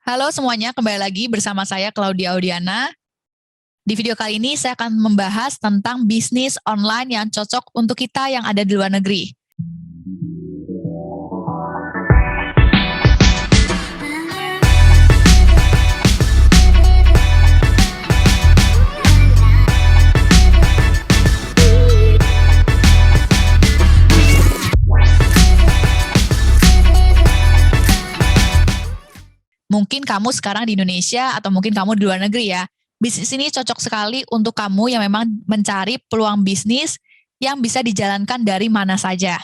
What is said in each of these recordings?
Halo semuanya, kembali lagi bersama saya Claudia Audiana. Di video kali ini saya akan membahas tentang bisnis online yang cocok untuk kita yang ada di luar negeri. Mungkin kamu sekarang di Indonesia atau mungkin kamu di luar negeri ya. Bisnis ini cocok sekali untuk kamu yang memang mencari peluang bisnis yang bisa dijalankan dari mana saja.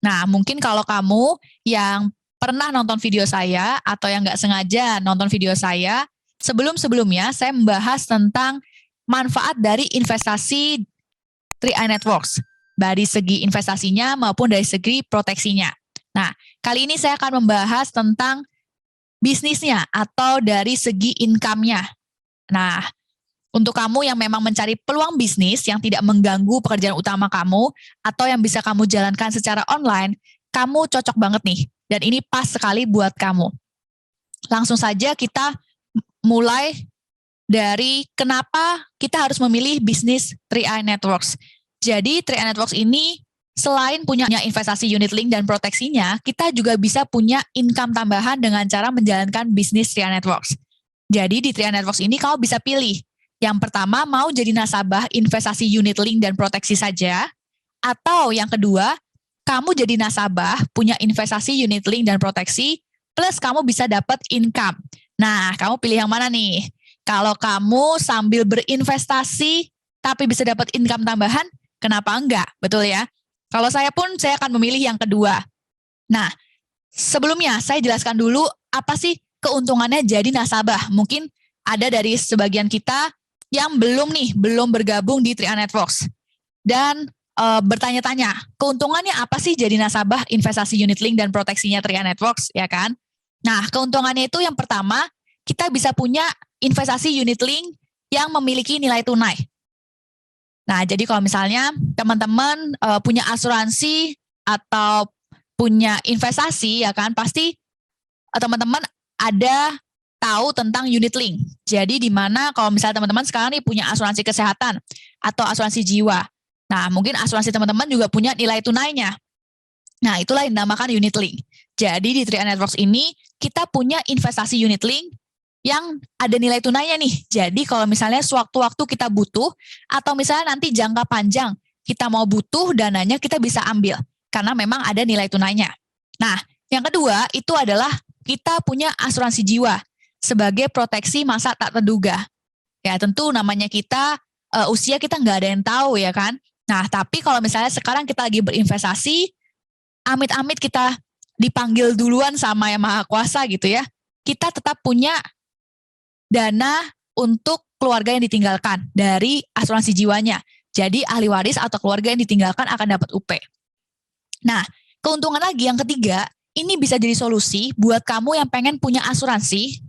Nah, mungkin kalau kamu yang pernah nonton video saya atau yang nggak sengaja nonton video saya, sebelum-sebelumnya saya membahas tentang manfaat dari investasi 3i Networks, dari segi investasinya maupun dari segi proteksinya. Nah, kali ini saya akan membahas tentang bisnisnya atau dari segi income-nya. Nah, untuk kamu yang memang mencari peluang bisnis yang tidak mengganggu pekerjaan utama kamu atau yang bisa kamu jalankan secara online, kamu cocok banget nih. Dan ini pas sekali buat kamu. Langsung saja kita mulai dari kenapa kita harus memilih bisnis 3i Networks. Jadi 3i Networks ini selain punya investasi unit link dan proteksinya, kita juga bisa punya income tambahan dengan cara menjalankan bisnis 3i Networks. Jadi di 3i Networks ini kamu bisa pilih. Yang pertama mau jadi nasabah investasi unit link dan proteksi saja, atau yang kedua, kamu jadi nasabah punya investasi unit link dan proteksi, plus kamu bisa dapat income. Nah, kamu pilih yang mana nih? Kalau kamu sambil berinvestasi tapi bisa dapat income tambahan, kenapa enggak? Betul ya? Kalau saya pun, saya akan memilih yang kedua. Nah, sebelumnya saya jelaskan dulu apa sih keuntungannya jadi nasabah. Mungkin ada dari sebagian kita yang belum bergabung di 3i Networks. Dan bertanya-tanya, keuntungannya apa sih jadi nasabah investasi unit link dan proteksinya 3i Networks, ya kan? Nah, keuntungannya itu yang pertama, kita bisa punya investasi unit link yang memiliki nilai tunai. Nah, jadi kalau misalnya teman-teman punya asuransi atau punya investasi, ya kan, pasti teman-teman ada tahu tentang unit link. Jadi di mana kalau misalnya teman-teman sekarang nih punya asuransi kesehatan atau asuransi jiwa. Nah, mungkin asuransi teman-teman juga punya nilai tunainya. Nah, itulah yang dinamakan unit link. Jadi di 3i Networks ini kita punya investasi unit link yang ada nilai tunainya nih. Jadi kalau misalnya sewaktu-waktu kita butuh atau misalnya nanti jangka panjang kita mau butuh dananya, kita bisa ambil karena memang ada nilai tunainya. Nah, yang kedua itu adalah kita punya asuransi jiwa sebagai proteksi masa tak terduga. Ya tentu namanya kita usia kita nggak ada yang tahu ya kan. Nah, tapi kalau misalnya sekarang kita lagi berinvestasi, amit-amit kita dipanggil duluan sama Yang Maha Kuasa gitu ya, kita tetap punya dana untuk keluarga yang ditinggalkan dari asuransi jiwanya. Jadi ahli waris atau keluarga yang ditinggalkan akan dapat UP. Nah, keuntungan lagi yang ketiga, ini bisa jadi solusi buat kamu yang pengen punya asuransi,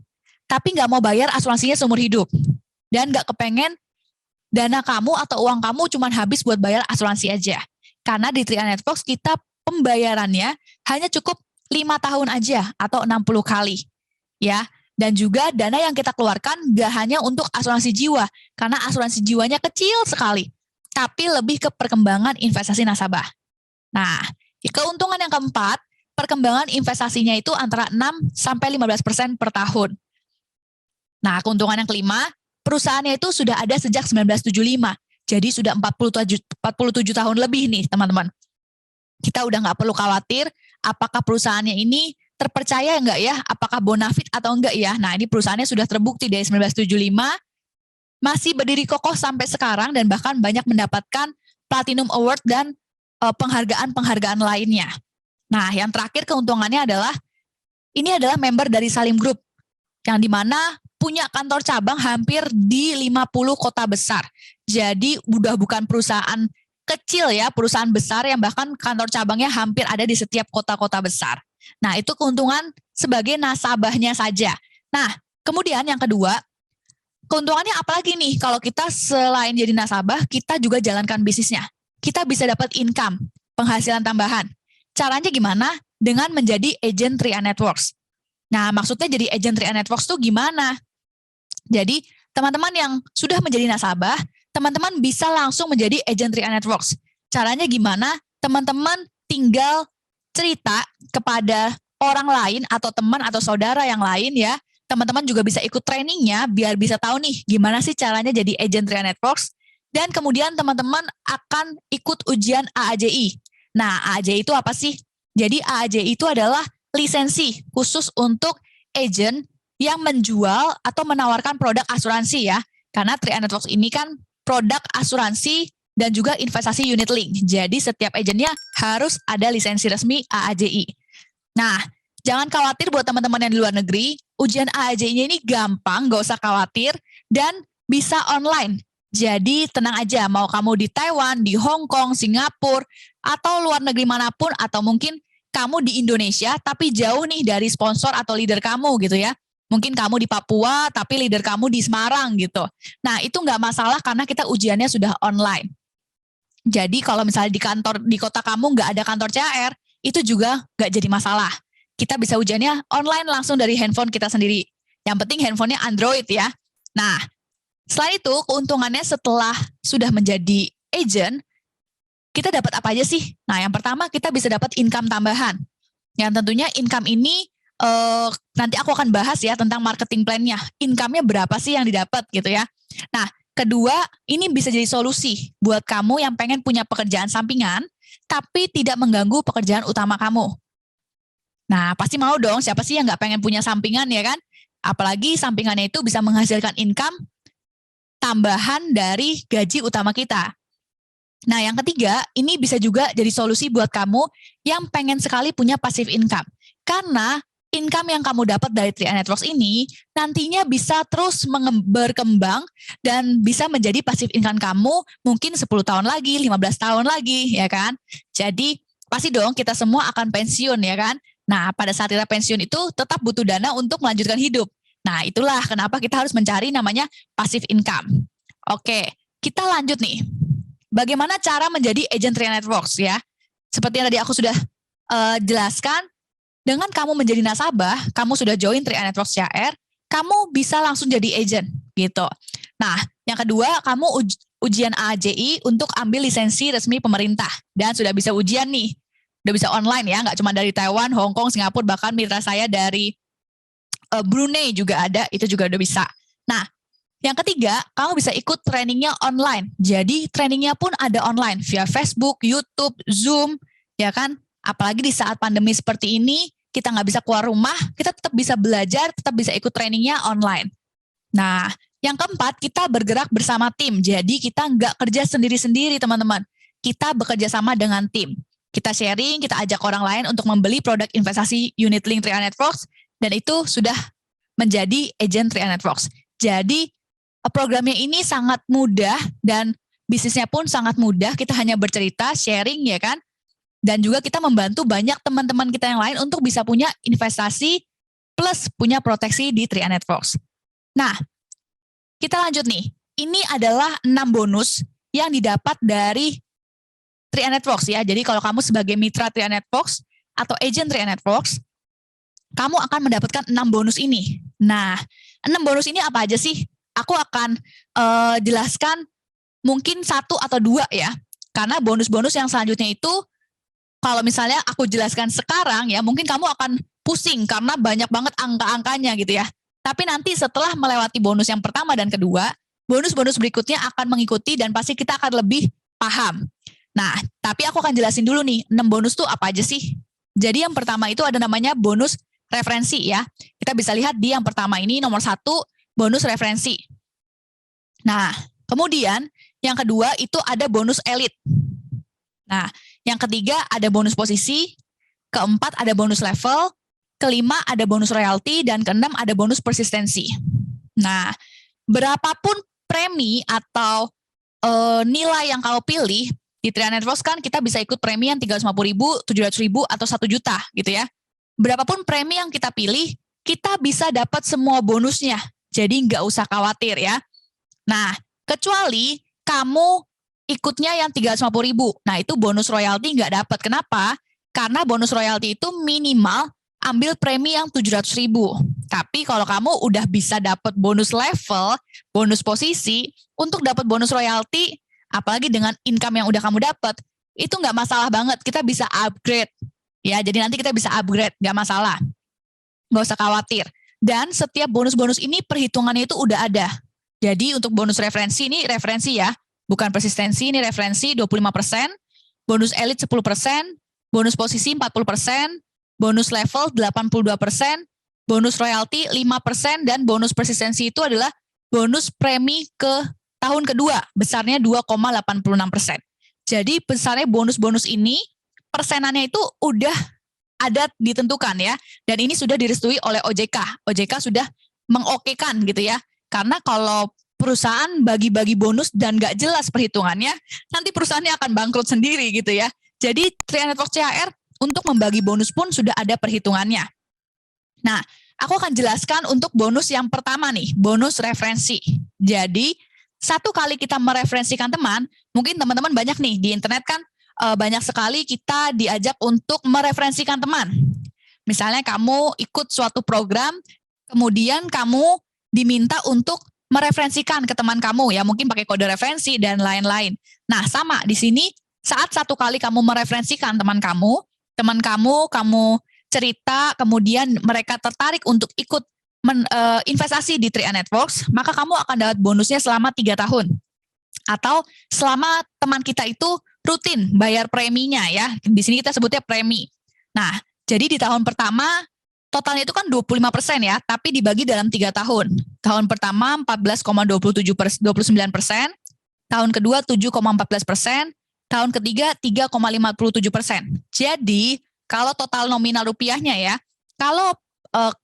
tapi nggak mau bayar asuransinya seumur hidup. Dan nggak kepengen dana kamu atau uang kamu cuma habis buat bayar asuransi aja. Karena di 3i Networks kita pembayarannya hanya cukup 5 tahun aja atau 60 kali. Ya. Dan juga dana yang kita keluarkan gak hanya untuk asuransi jiwa, karena asuransi jiwanya kecil sekali, tapi lebih ke perkembangan investasi nasabah. Nah, keuntungan yang keempat, perkembangan investasinya itu antara 6-15% per tahun. Nah, keuntungan yang kelima, perusahaannya itu sudah ada sejak 1975, jadi sudah 47 tahun lebih nih teman-teman. Kita udah gak perlu khawatir apakah perusahaannya ini terpercaya enggak ya, apakah bonafit atau enggak ya. Nah, ini perusahaannya sudah terbukti dari 1975, masih berdiri kokoh sampai sekarang dan bahkan banyak mendapatkan Platinum Award dan penghargaan-penghargaan lainnya. Nah, yang terakhir keuntungannya adalah, ini adalah member dari Salim Group, yang dimana punya kantor cabang hampir di 50 kota besar. Jadi udah bukan perusahaan kecil ya, perusahaan besar yang bahkan kantor cabangnya hampir ada di setiap kota-kota besar. Nah, itu keuntungan sebagai nasabahnya saja. Nah, kemudian yang kedua, keuntungannya apalagi nih kalau kita selain jadi nasabah, kita juga jalankan bisnisnya. Kita bisa dapat income, penghasilan tambahan. Caranya gimana? Dengan menjadi agent 3i Networks. Nah, maksudnya jadi agent Trian Networks tuh gimana? Jadi, teman-teman yang sudah menjadi nasabah, teman-teman bisa langsung menjadi agent Trian Networks. Caranya gimana? Teman-teman tinggal cerita kepada orang lain atau teman atau saudara yang lain ya. Teman-teman juga bisa ikut trainingnya biar bisa tahu nih gimana sih caranya jadi agent Trian Networks. Dan kemudian teman-teman akan ikut ujian AAJI. Nah, AAJI itu apa sih? Jadi AAJI itu adalah lisensi khusus untuk agent yang menjual atau menawarkan produk asuransi ya. Karena Trian Networks ini kan produk asuransi dan juga investasi unit link. Jadi setiap agennya harus ada lisensi resmi AAJI. Nah, jangan khawatir buat teman-teman yang di luar negeri, ujian AAJI-nya ini gampang, gak usah khawatir, dan bisa online. Jadi tenang aja, mau kamu di Taiwan, di Hong Kong, Singapura, atau luar negeri manapun, atau mungkin kamu di Indonesia, tapi jauh nih dari sponsor atau leader kamu gitu ya. Mungkin kamu di Papua, tapi leader kamu di Semarang gitu. Nah, itu nggak masalah karena kita ujiannya sudah online. Jadi kalau misalnya di kota kamu nggak ada kantor CHR, itu juga nggak jadi masalah. Kita bisa ujiannya online langsung dari handphone kita sendiri. Yang penting handphonenya Android ya. Nah, selain itu keuntungannya setelah sudah menjadi agent, kita dapat apa aja sih? Nah, yang pertama kita bisa dapat income tambahan. Yang tentunya income ini nanti aku akan bahas ya tentang marketing plan-nya. Income-nya berapa sih yang didapat gitu ya. Nah, kedua, ini bisa jadi solusi buat kamu yang pengen punya pekerjaan sampingan, tapi tidak mengganggu pekerjaan utama kamu. Nah, pasti mau dong, siapa sih yang nggak pengen punya sampingan ya kan? Apalagi sampingannya itu bisa menghasilkan income tambahan dari gaji utama kita. Nah, yang ketiga, ini bisa juga jadi solusi buat kamu yang pengen sekali punya passive income. Karena income yang kamu dapat dari Trian Networks ini nantinya bisa terus berkembang dan bisa menjadi passive income kamu mungkin 10 tahun lagi, 15 tahun lagi, ya kan? Jadi, pasti dong kita semua akan pensiun, ya kan? Nah, pada saat kita pensiun itu tetap butuh dana untuk melanjutkan hidup. Nah, itulah kenapa kita harus mencari namanya passive income. Oke, kita lanjut nih. Bagaimana cara menjadi agent Trian Networks ya? Seperti yang tadi aku sudah jelaskan, dengan kamu menjadi nasabah, kamu sudah join Trian Networks CHR, kamu bisa langsung jadi agent gitu. Nah, yang kedua, kamu ujian AAJI untuk ambil lisensi resmi pemerintah dan sudah bisa ujian nih, udah bisa online ya, nggak cuma dari Taiwan, Hong Kong, Singapura, bahkan mitra saya dari Brunei juga ada, itu juga udah bisa. Nah, yang ketiga, kamu bisa ikut trainingnya online. Jadi trainingnya pun ada online via Facebook, YouTube, Zoom, ya kan? Apalagi di saat pandemi seperti ini, kita nggak bisa keluar rumah, kita tetap bisa belajar, tetap bisa ikut trainingnya online. Nah, yang keempat, kita bergerak bersama tim. Jadi kita nggak kerja sendiri-sendiri, teman-teman. Kita bekerja sama dengan tim. Kita sharing, kita ajak orang lain untuk membeli produk investasi unit link Trian Networks, dan itu sudah menjadi agent Trian Networks. Jadi, programnya ini sangat mudah dan bisnisnya pun sangat mudah. Kita hanya bercerita, sharing ya kan. Dan juga kita membantu banyak teman-teman kita yang lain untuk bisa punya investasi plus punya proteksi di Trian Networks. Nah, kita lanjut nih. Ini adalah 6 bonus yang didapat dari Trian Networks ya. Jadi kalau kamu sebagai mitra Trian Networks atau agent Trian Networks, kamu akan mendapatkan 6 bonus ini. Nah, 6 bonus ini apa aja sih? Aku akan jelaskan mungkin 1 atau 2 ya. Karena bonus-bonus yang selanjutnya itu, kalau misalnya aku jelaskan sekarang ya, mungkin kamu akan pusing karena banyak banget angka-angkanya gitu ya. Tapi nanti setelah melewati bonus yang pertama dan kedua, bonus-bonus berikutnya akan mengikuti dan pasti kita akan lebih paham. Nah, tapi aku akan jelasin dulu nih, 6 bonus tuh apa aja sih? Jadi yang pertama itu ada namanya bonus referensi ya. Kita bisa lihat di yang pertama ini nomor 1, bonus referensi. Nah, kemudian yang kedua itu ada bonus elit. Nah, yang ketiga ada bonus posisi, keempat ada bonus level, kelima ada bonus royalti, dan keenam ada bonus persistensi. Nah, berapapun premi atau nilai yang kamu pilih, di Trian Networks kan kita bisa ikut premi yang 350.000, 700.000, atau 1 juta gitu ya. Berapapun premi yang kita pilih, kita bisa dapat semua bonusnya. Jadi nggak usah khawatir ya. Nah, kecuali kamu ikutnya yang 350.000. Nah, itu bonus royalti nggak dapat. Kenapa? Karena bonus royalti itu minimal ambil premi yang 700.000. Tapi kalau kamu udah bisa dapat bonus level, bonus posisi, untuk dapat bonus royalti, apalagi dengan income yang udah kamu dapat, itu nggak masalah banget. Kita bisa upgrade. Ya, jadi nanti kita bisa upgrade, nggak masalah. Nggak usah khawatir. Dan setiap bonus-bonus ini perhitungannya itu udah ada. Jadi untuk bonus referensi ini referensi ya, bukan persistensi, ini referensi 25%, bonus elit 10%, bonus posisi 40%, bonus level 82%, bonus royalti 5%, dan bonus persistensi itu adalah bonus premi ke tahun kedua, besarnya 2,86%. Jadi besarnya bonus-bonus ini, persenannya itu udah ada ditentukan ya, dan ini sudah direstui oleh OJK. OJK sudah mengokekan gitu ya, karena kalau perusahaan bagi-bagi bonus dan gak jelas perhitungannya, nanti perusahaannya akan bangkrut sendiri gitu ya. Jadi Tria Network CHR untuk membagi bonus pun sudah ada perhitungannya. Nah, aku akan jelaskan untuk bonus yang pertama nih, bonus referensi. Jadi, satu kali kita mereferensikan teman, mungkin teman-teman banyak nih di internet kan, banyak sekali kita diajak untuk mereferensikan teman. Misalnya kamu ikut suatu program, kemudian kamu diminta untuk mereferensikan ke teman kamu ya, mungkin pakai kode referensi dan lain-lain. Nah, sama di sini saat satu kali kamu mereferensikan teman kamu cerita, kemudian mereka tertarik untuk ikut investasi di Tria Networks, maka kamu akan dapat bonusnya selama 3 tahun. Atau selama teman kita itu rutin bayar preminya ya. Di sini kita sebutnya premi. Nah, jadi di tahun pertama totalnya itu kan 25% ya, tapi dibagi dalam 3 tahun. Tahun pertama 14,29%, tahun kedua 7,14%, tahun ketiga 3,57%. Jadi, kalau total nominal rupiahnya ya, kalau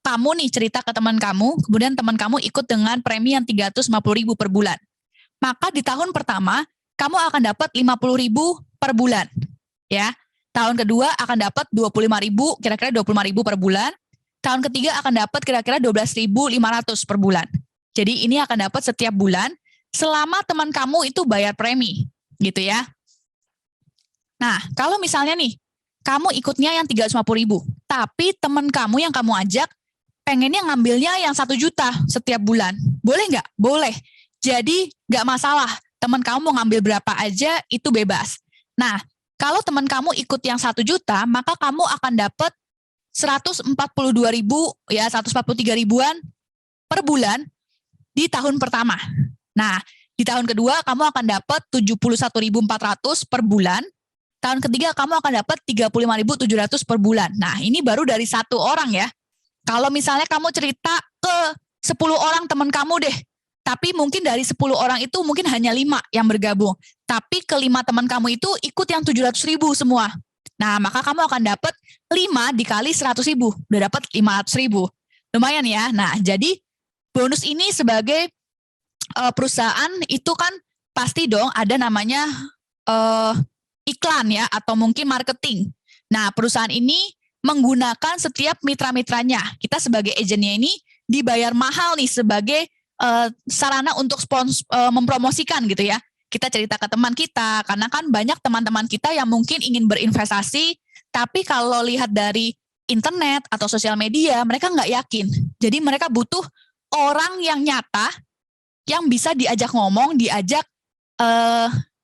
kamu nih cerita ke teman kamu, kemudian teman kamu ikut dengan premi yang 350.000 per bulan. Maka di tahun pertama, kamu akan dapat 50.000 per bulan. Ya. Tahun kedua akan dapat 25.000, kira-kira 25.000 per bulan. Tahun ketiga akan dapat kira-kira 12.500 per bulan. Jadi ini akan dapat setiap bulan selama teman kamu itu bayar premi, gitu ya. Nah, kalau misalnya nih, kamu ikutnya yang 350.000, tapi teman kamu yang kamu ajak pengennya ngambilnya yang 1 juta setiap bulan. Boleh nggak? Boleh. Jadi nggak masalah. Teman kamu mau ngambil berapa aja, itu bebas. Nah, kalau teman kamu ikut yang 1 juta, maka kamu akan dapat 142.000 ya, 143 ribuan per bulan di tahun pertama. Nah, di tahun kedua kamu akan dapat 71.400 per bulan. Tahun ketiga kamu akan dapat 35.700 per bulan. Nah, ini baru dari 1 orang ya. Kalau misalnya kamu cerita ke 10 orang teman kamu deh, tapi mungkin dari 10 orang itu mungkin hanya 5 yang bergabung. Tapi ke-5 teman kamu itu ikut yang 700.000 semua. Nah, maka kamu akan dapat 5 dikali 100.000. Udah dapat 500.000. Lumayan ya. Nah, jadi bonus ini sebagai perusahaan itu kan pasti dong ada namanya iklan ya, atau mungkin marketing. Nah, perusahaan ini menggunakan setiap mitra-mitranya. Kita sebagai agennya ini dibayar mahal nih sebagai sarana untuk mempromosikan gitu ya. Kita cerita ke teman kita, karena kan banyak teman-teman kita yang mungkin ingin berinvestasi, tapi kalau lihat dari internet atau sosial media, mereka nggak yakin. Jadi mereka butuh orang yang nyata, yang bisa diajak ngomong, diajak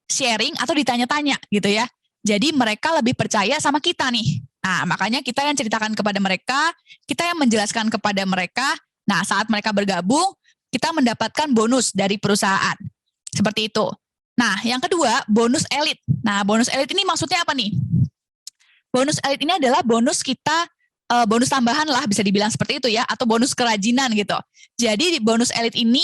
sharing atau ditanya-tanya gitu ya. Jadi mereka lebih percaya sama kita nih. Nah, makanya kita yang ceritakan kepada mereka, kita yang menjelaskan kepada mereka. Nah, saat mereka bergabung, kita mendapatkan bonus dari perusahaan. Seperti itu. Nah, yang kedua, bonus elit. Nah, bonus elit ini maksudnya apa nih? Bonus elit ini adalah bonus kita, bonus tambahan lah, bisa dibilang seperti itu ya, atau bonus kerajinan gitu. Jadi di bonus elit ini,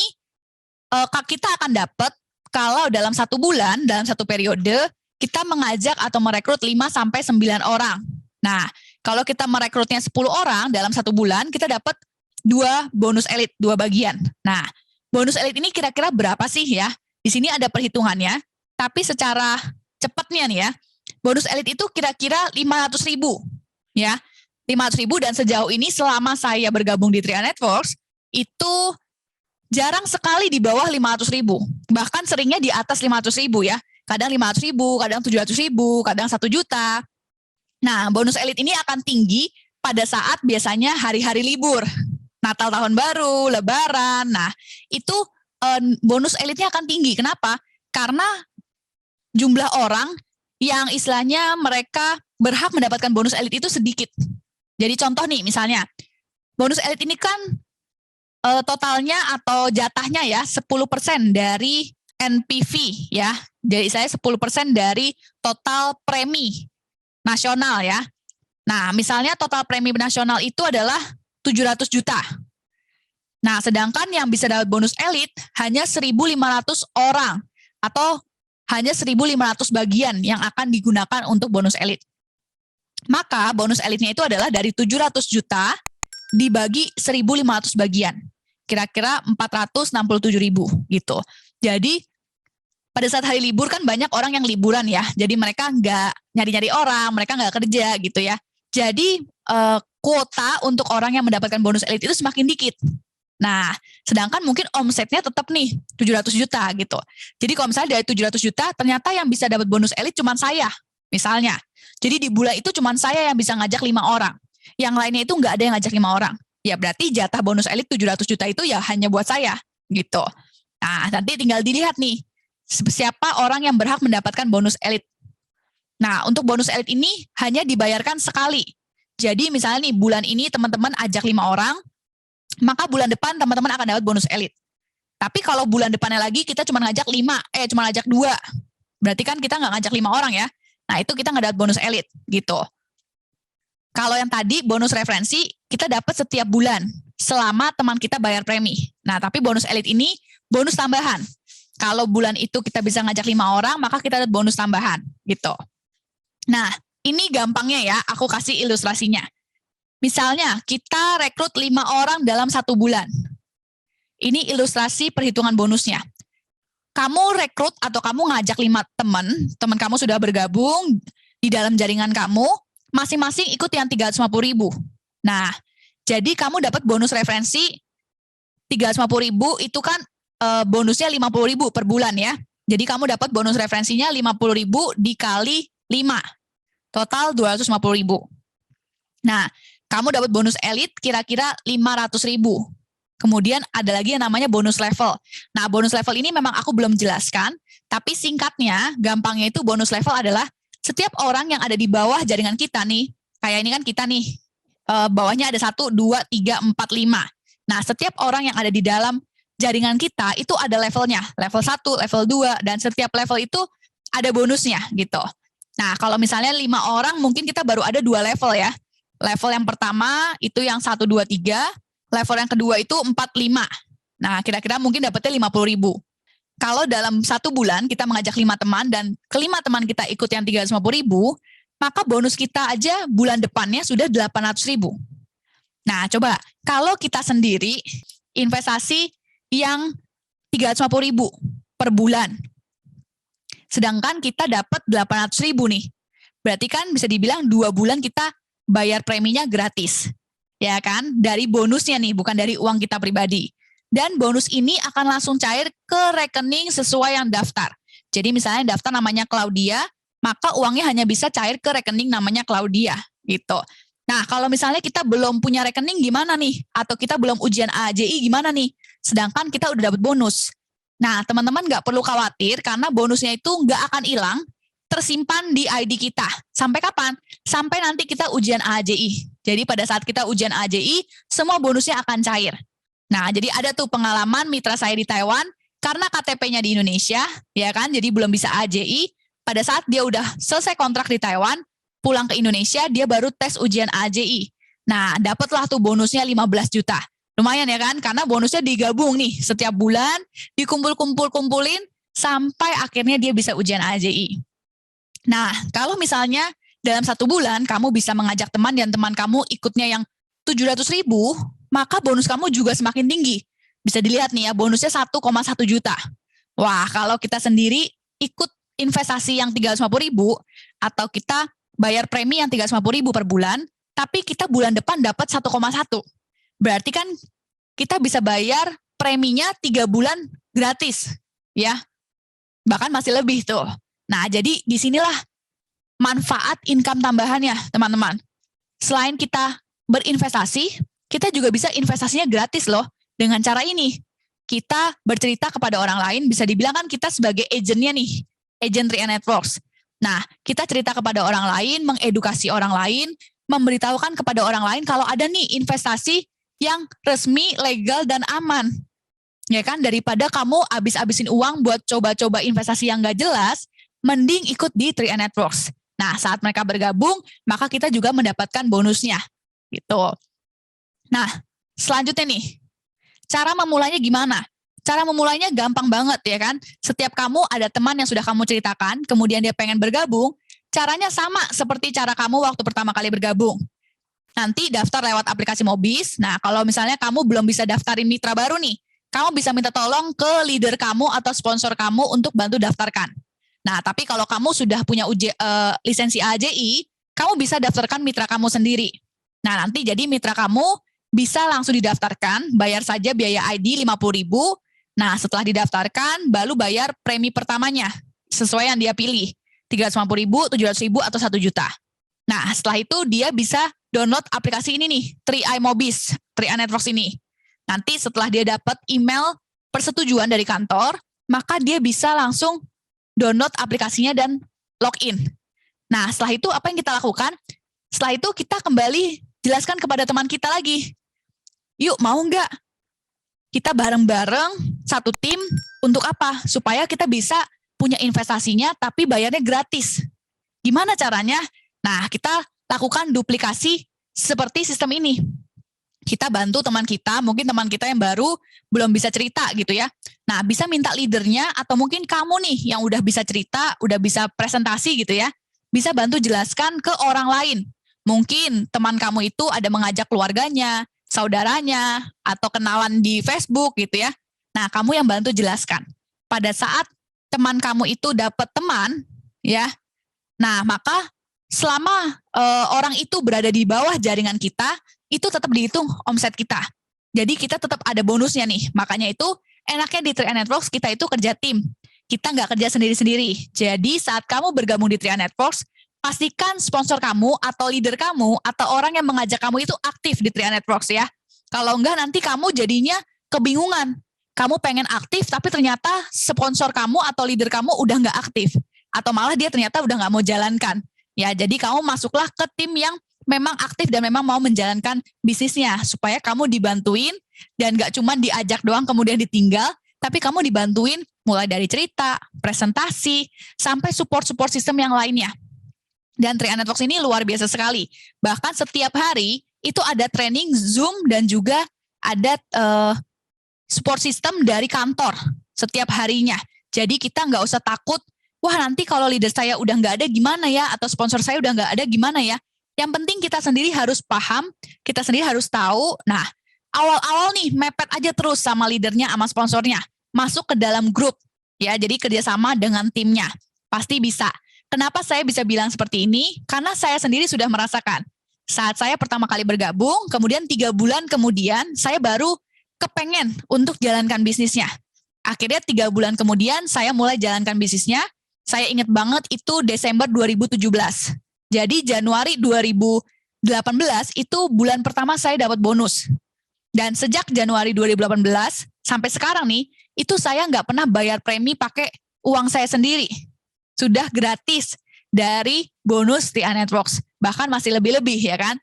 kita akan dapat kalau dalam 1 bulan, dalam 1 periode, kita mengajak atau merekrut 5-9 orang. Nah, kalau kita merekrutnya 10 orang dalam 1 bulan, kita dapat 2 bonus elit, 2 bagian. Nah, bonus elit ini kira-kira berapa sih ya? Di sini ada perhitungannya, tapi secara cepatnya nih ya, bonus elit itu kira-kira 500.000 ya. 500.000, dan sejauh ini selama saya bergabung di Tria Networks, itu jarang sekali di bawah 500.000. Bahkan seringnya di atas 500.000 ya. Kadang 500.000, kadang 700.000, kadang 1 juta. Nah, bonus elit ini akan tinggi pada saat biasanya hari-hari libur, Natal Tahun Baru, Lebaran. Nah, itu bonus elitnya akan tinggi. Kenapa? Karena jumlah orang yang istilahnya mereka berhak mendapatkan bonus elit itu sedikit. Jadi contoh nih, misalnya, bonus elit ini kan totalnya atau jatahnya ya 10% dari NPV ya. Jadi saya 10% dari total premi nasional ya. Nah, misalnya total premi nasional itu adalah 700 juta. Nah, sedangkan yang bisa dapat bonus elit hanya 1.500 orang atau hanya 1.500 bagian yang akan digunakan untuk bonus elit. Maka bonus elitnya itu adalah dari 700 juta dibagi 1.500 bagian. Kira-kira 467.000 gitu. Jadi pada saat hari libur kan banyak orang yang liburan ya. Jadi mereka nggak nyari-nyari orang, mereka nggak kerja gitu ya. Jadi kuota untuk orang yang mendapatkan bonus elit itu semakin dikit. Nah, sedangkan mungkin omsetnya tetap nih 700 juta gitu. Jadi kalau misalnya dari 700 juta, ternyata yang bisa dapat bonus elit cuma saya, misalnya. Jadi di bulan itu cuma saya yang bisa ngajak 5 orang. Yang lainnya itu nggak ada yang ngajak 5 orang. Ya berarti jatah bonus elit 700 juta itu ya hanya buat saya gitu. Nah, nanti tinggal dilihat nih, siapa orang yang berhak mendapatkan bonus elit. Nah, untuk bonus elit ini hanya dibayarkan sekali. Jadi misalnya nih, bulan ini teman-teman ajak 5 orang, maka bulan depan teman-teman akan dapat bonus elit. Tapi kalau bulan depannya lagi kita cuma ngajak 2. Berarti kan kita nggak ngajak 5 orang ya. Nah, itu kita nggak dapat bonus elit gitu. Kalau yang tadi bonus referensi, kita dapat setiap bulan selama teman kita bayar premi. Nah, tapi bonus elit ini bonus tambahan. Kalau bulan itu kita bisa ngajak 5 orang, maka kita dapat bonus tambahan gitu. Nah, ini gampangnya ya, aku kasih ilustrasinya. Misalnya, kita rekrut 5 orang dalam 1 bulan. Ini ilustrasi perhitungan bonusnya. Kamu rekrut atau kamu ngajak 5 teman kamu sudah bergabung di dalam jaringan kamu, masing-masing ikut yang 350.000. Nah, jadi kamu dapat bonus referensi 350.000 itu kan bonusnya 50.000 per bulan ya. Jadi kamu dapat bonus referensinya 50.000 dikali 5. Total 250.000. Nah, kamu dapat bonus elit kira-kira 500.000. Kemudian ada lagi yang namanya bonus level. Nah, bonus level ini memang aku belum jelaskan, tapi singkatnya, gampangnya itu bonus level adalah setiap orang yang ada di bawah jaringan kita nih, kayak ini kan kita nih, bawahnya ada 1, 2, 3, 4, 5. Nah, setiap orang yang ada di dalam jaringan kita itu ada levelnya, level 1, level 2, dan setiap level itu ada bonusnya gitu. Nah, kalau misalnya 5 orang mungkin kita baru ada 2 level ya. Level yang pertama itu yang 1, 2, 3, level yang kedua itu 4, 5. Nah, kira-kira mungkin dapatnya 50.000. Kalau dalam 1 bulan kita mengajak 5 teman dan kelima teman kita ikut yang 350.000, maka bonus kita aja bulan depannya sudah 800.000. Nah, coba kalau kita sendiri investasi yang 350.000 per bulan, sedangkan kita dapat 800.000 nih, berarti kan bisa dibilang 2 bulan kita bayar preminya gratis, ya kan? Dari bonusnya nih, bukan dari uang kita pribadi. Dan bonus ini akan langsung cair ke rekening sesuai yang daftar. Jadi misalnya daftar namanya Claudia, maka uangnya hanya bisa cair ke rekening namanya Claudia gitu. Nah, kalau misalnya kita belum punya rekening gimana nih? Atau kita belum ujian AJI gimana nih? Sedangkan kita udah dapat bonus. Nah, teman-teman nggak perlu khawatir karena bonusnya itu nggak akan hilang, tersimpan di ID kita. Sampai kapan? Sampai nanti kita ujian AJI. Jadi pada saat kita ujian AJI, semua bonusnya akan cair. Nah, jadi ada tuh pengalaman mitra saya di Taiwan, karena KTP-nya di Indonesia, ya kan, jadi belum bisa AJI, pada saat dia udah selesai kontrak di Taiwan, pulang ke Indonesia, dia baru tes ujian AJI. Nah, dapatlah tuh bonusnya 15 juta. Lumayan ya kan, karena bonusnya digabung nih, setiap bulan, dikumpul-kumpul-kumpulin, sampai akhirnya dia bisa ujian AJI. Nah, kalau misalnya dalam 1 bulan, kamu bisa mengajak teman dan teman kamu ikutnya yang 700.000, maka bonus kamu juga semakin tinggi. Bisa dilihat nih ya, bonusnya 1,1 juta. Wah, kalau kita sendiri ikut investasi yang 350.000 atau kita bayar premi yang 350.000 per bulan, tapi kita bulan depan dapat 1,1. Berarti kan kita bisa bayar preminya 3 bulan gratis, ya. Bahkan masih lebih tuh. Nah, jadi disinilah manfaat income tambahannya, teman-teman. Selain kita berinvestasi, kita juga bisa investasinya gratis loh. Dengan cara ini, kita bercerita kepada orang lain, bisa dibilang kan kita sebagai agentnya nih, agent 3 Networks. Nah, kita cerita kepada orang lain, mengedukasi orang lain, memberitahukan kepada orang lain kalau ada nih investasi yang resmi, legal, dan aman. Ya kan, daripada kamu habis-habisin uang buat coba-coba investasi yang nggak jelas, mending ikut di 3 Networks. Nah, saat mereka bergabung, maka kita juga mendapatkan bonusnya. Gitu. Nah, selanjutnya nih, cara memulainya gimana? Cara memulainya gampang banget ya kan. Setiap kamu ada teman yang sudah kamu ceritakan, kemudian dia pengen bergabung, caranya sama seperti cara kamu waktu pertama kali bergabung. Nanti daftar lewat aplikasi Mobis. Nah, kalau misalnya kamu belum bisa daftarin mitra baru nih, kamu bisa minta tolong ke leader kamu atau sponsor kamu untuk bantu daftarkan. Nah, tapi kalau kamu sudah punya lisensi AJI, kamu bisa daftarkan mitra kamu sendiri. Nah, nanti jadi mitra kamu bisa langsung didaftarkan, bayar saja biaya ID 50.000. Nah, setelah didaftarkan, baru bayar premi pertamanya, sesuai yang dia pilih. 350.000, 700.000, atau 1 juta. Nah, setelah itu dia bisa download aplikasi ini nih, 3i Mobis, 3i Networks ini. Nanti setelah dia dapat email persetujuan dari kantor, maka dia bisa langsung download aplikasinya dan login. Nah, setelah itu apa yang kita lakukan? Setelah itu kita kembali jelaskan kepada teman kita lagi. Yuk, mau nggak? Kita bareng-bareng satu tim untuk apa? Supaya kita bisa punya investasinya tapi bayarnya gratis. Gimana caranya? Nah, kita lakukan duplikasi seperti sistem ini. Kita bantu teman kita, mungkin teman kita yang baru belum bisa cerita gitu ya. Nah, bisa minta leadernya atau mungkin kamu nih yang udah bisa cerita, udah bisa presentasi gitu ya. Bisa bantu jelaskan ke orang lain. Mungkin teman kamu itu ada mengajak keluarganya, saudaranya, atau kenalan di Facebook gitu ya. Nah, kamu yang bantu jelaskan. Pada saat teman kamu itu dapat teman, ya, nah maka selama orang itu berada di bawah jaringan kita, itu tetap dihitung omset kita. Jadi kita tetap ada bonusnya nih. Makanya itu enaknya di 3i Networks kita itu kerja tim. Kita nggak kerja sendiri-sendiri. Jadi saat kamu bergabung di 3i Networks, pastikan sponsor kamu atau leader kamu atau orang yang mengajak kamu itu aktif di 3i Networks ya. Kalau enggak nanti kamu jadinya kebingungan. Kamu pengen aktif tapi ternyata sponsor kamu atau leader kamu udah nggak aktif. Atau malah dia ternyata udah nggak mau jalankan. Ya, jadi kamu masuklah ke tim yang memang aktif dan memang mau menjalankan bisnisnya supaya kamu dibantuin dan gak cuma diajak doang kemudian ditinggal, tapi kamu dibantuin mulai dari cerita, presentasi, sampai support sistem yang lainnya. Dan 3i Networks ini luar biasa sekali. Bahkan setiap hari itu ada training Zoom dan juga ada support system dari kantor setiap harinya. Jadi kita nggak usah takut, wah nanti kalau leader saya udah nggak ada gimana ya, atau sponsor saya udah nggak ada gimana ya. Yang penting kita sendiri harus paham, kita sendiri harus tahu. Nah, awal-awal nih mepet aja terus sama leadernya, sama sponsornya. Masuk ke dalam grup, ya. Jadi kerjasama dengan timnya. Pasti bisa. Kenapa saya bisa bilang seperti ini? Karena saya sendiri sudah merasakan. Saat saya pertama kali bergabung, kemudian 3 bulan kemudian, saya baru kepengen untuk jalankan bisnisnya. Akhirnya 3 bulan kemudian, saya mulai jalankan bisnisnya. Saya ingat banget itu Desember 2017. Jadi Januari 2018 itu bulan pertama saya dapat bonus. Dan sejak Januari 2018 sampai sekarang nih, itu saya nggak pernah bayar premi pakai uang saya sendiri. Sudah gratis dari bonus 3i Networks. Bahkan masih lebih-lebih ya kan.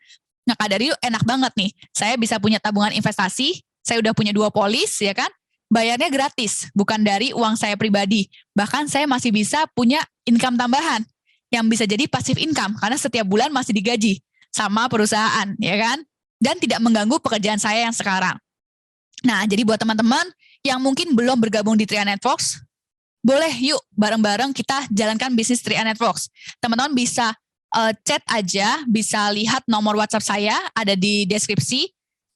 Nah, dari itu enak banget nih. Saya bisa punya tabungan investasi, saya udah punya 2 polis ya kan. Bayarnya gratis, bukan dari uang saya pribadi. Bahkan saya masih bisa punya income tambahan yang bisa jadi passive income karena setiap bulan masih digaji sama perusahaan, ya kan? Dan tidak mengganggu pekerjaan saya yang sekarang. Nah, jadi buat teman-teman yang mungkin belum bergabung di 3i Networks, boleh yuk bareng-bareng kita jalankan bisnis 3i Networks. Teman-teman bisa chat aja, bisa lihat nomor WhatsApp saya ada di deskripsi,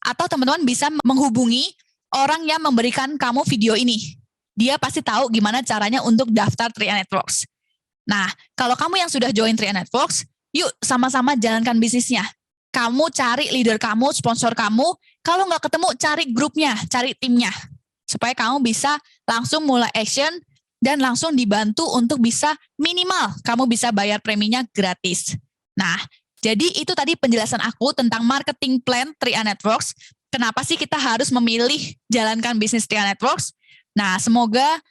atau teman-teman bisa menghubungi orang yang memberikan kamu video ini. Dia pasti tahu gimana caranya untuk daftar 3i Networks. Nah, kalau kamu yang sudah join 3i Networks, yuk sama-sama jalankan bisnisnya. Kamu cari leader kamu, sponsor kamu. Kalau nggak ketemu, cari grupnya, cari timnya. Supaya kamu bisa langsung mulai action dan langsung dibantu untuk bisa minimal kamu bisa bayar preminya gratis. Nah, Jadi itu tadi penjelasan aku tentang marketing plan Tria Networks. Kenapa sih kita harus memilih jalankan bisnis Tria Networks? Nah, semoga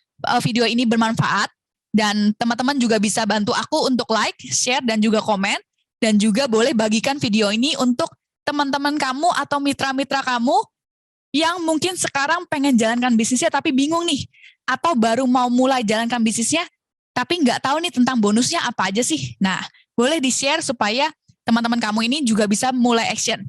video ini bermanfaat dan teman-teman juga bisa bantu aku untuk like, share, dan juga komen. Dan juga boleh bagikan video ini untuk teman-teman kamu atau mitra-mitra kamu yang mungkin sekarang pengen jalankan bisnisnya tapi bingung nih. Atau baru mau mulai jalankan bisnisnya tapi nggak tahu nih tentang bonusnya apa aja sih. Nah, boleh di-share supaya teman-teman kamu ini juga bisa mulai action.